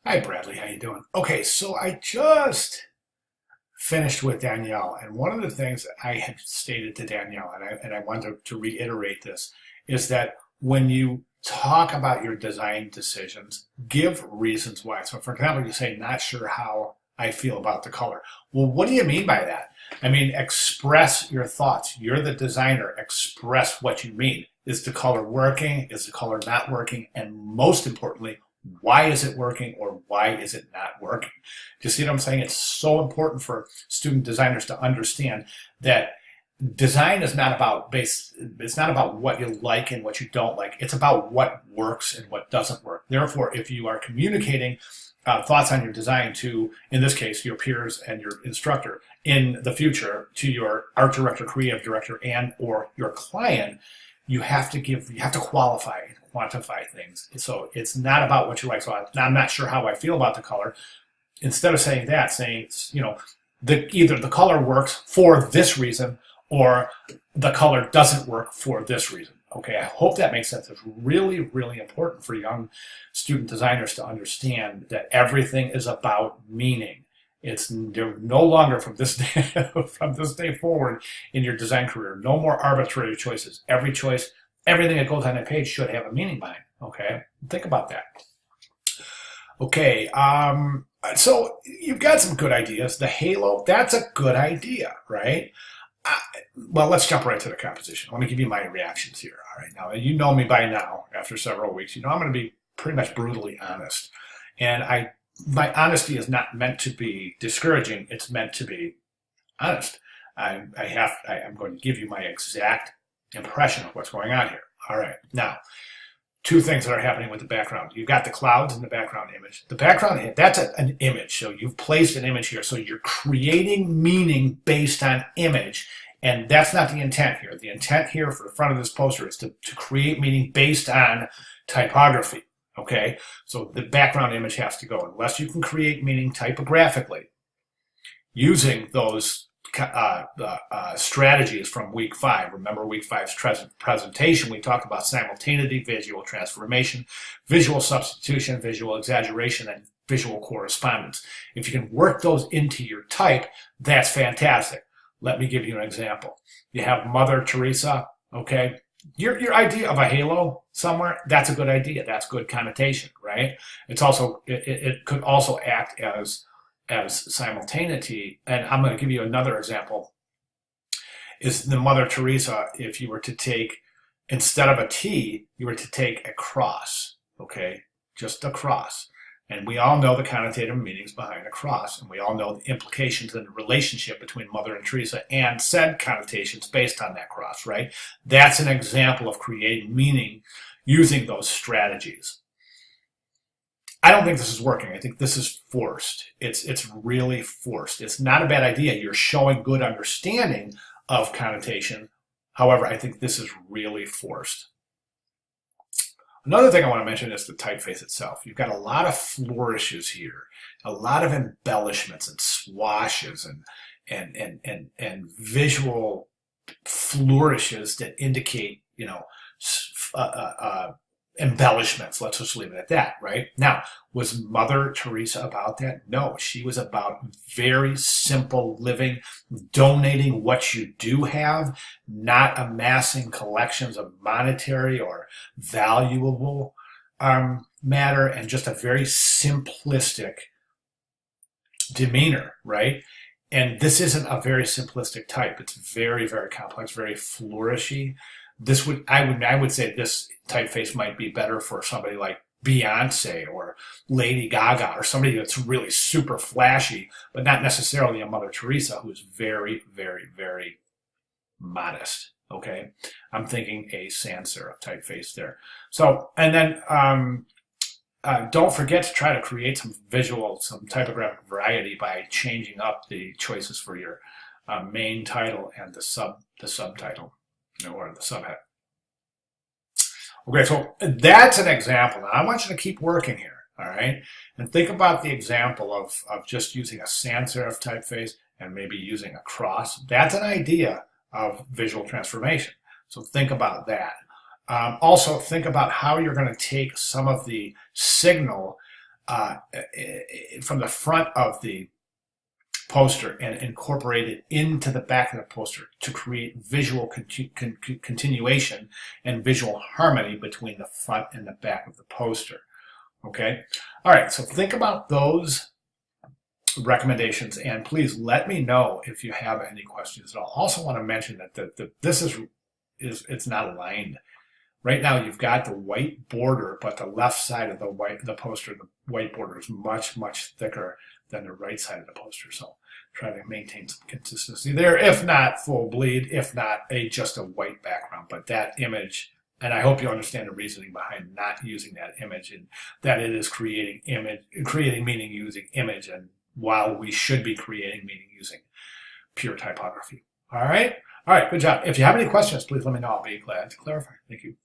Hi, Bradley. How you doing? Okay, so I just finished with Danielle, and one of the things that I had stated to Danielle, and I want to reiterate this, is that when you talk about your design decisions, give reasons why. So, for example, you say, "Not sure how I feel about the color." Well, what do you mean by that? I mean, express your thoughts. You're the designer. Express what you mean. Is the color working? Is the color not working? And most importantly, why is it working or why is it not working? Do you see what I'm saying? It's so important for student designers to understand that design is not about it's not about what you like and what you don't like. It's about what works and what doesn't work. Therefore, if you are communicating thoughts on your design to, in this case, your peers and your instructor, in the future to your art director, creative director, and or your client, you have to qualify and quantify things. So it's not about what you like. So I'm not sure how I feel about the color. Instead of saying that, saying, either the color works for this reason or the color doesn't work for this reason. Okay, I hope that makes sense. It's really, really important for young student designers to understand that everything is about meaning. It's no longer from this day from this day forward in your design career. No more arbitrary choices. Every choice, everything that goes on that page should have a meaning behind. Okay, think about that. Okay, so you've got some good ideas. The halo, that's a good idea, right? I, well, let's jump right to the composition. Let me give you my reactions here. All right, now you know me by now. After several weeks, you know I'm going to be pretty much brutally honest, and my honesty is not meant to be discouraging. It's meant to be honest. I'm going to give you my exact impression of what's going on here. All right, now two things that are happening with the background. You've got the clouds in the background image. The background, that's an image. So you've placed an image here. So you're creating meaning based on image. And that's not the intent here. The intent here for the front of this poster is to create meaning based on typography. Okay? So the background image has to go. Unless you can create meaning typographically using those strategies from week 5. Remember week 5's presentation, we talked about simultaneity, visual transformation, visual substitution, visual exaggeration, and visual correspondence. If you can work those into your type, that's fantastic. Let me give you an example. You have Mother Teresa, okay? Your idea of a halo somewhere, that's a good idea. That's good connotation, right? It could also act as simultaneity. And I'm going to give you another example. Is the Mother Teresa, if you were to take, instead of a T, you were to take a cross, okay? Just a cross. And we all know the connotative meanings behind a cross, and we all know the implications and the relationship between Mother and Teresa and said connotations based on that cross, right? That's an example of creating meaning using those strategies. I don't think this is working. I think this is forced. It's really forced. It's not a bad idea. You're showing good understanding of connotation. However, I think this is really forced. Another thing I want to mention is the typeface itself. You've got a lot of flourishes here, a lot of embellishments and swashes and visual flourishes that indicate, embellishments. Let's just leave it at that, right? Now, was Mother Teresa about that? No, she was about very simple living, donating what you do have, not amassing collections of monetary or valuable matter, and just a very simplistic demeanor, right? And this isn't a very simplistic type. It's very, very complex, very flourishy. I would say this typeface might be better for somebody like Beyonce or Lady Gaga or somebody that's really super flashy, but not necessarily a Mother Teresa who's very, very, very modest. Okay, I'm thinking a sans serif typeface there. So, and then don't forget to try to create some typographic variety by changing up the choices for your main title and the subtitle, or the subhead. Okay, so that's an example. Now I want you to keep working here, all right? And think about the example of just using a sans serif typeface and maybe using a cross. That's an idea of visual transformation. So think about that. Also, think about how you're going to take some of the signal from the front of the poster and incorporate it into the back of the poster to create visual continuation and visual harmony between the front and the back of the poster. Okay? All right, so think about those recommendations, and please let me know if you have any questions at all. Also want to mention that this is it's not aligned. Right now you've got the white border, but the left side of the poster, the white border is much, much thicker than the right side of the poster. So try to maintain some consistency there, if not full bleed, if not just a white background. But that image, and I hope you understand the reasoning behind not using that image, and that it is creating meaning using image, and while we should be creating meaning using pure typography. All right? All right, good job. If you have any questions, please let me know. I'll be glad to clarify. Thank you.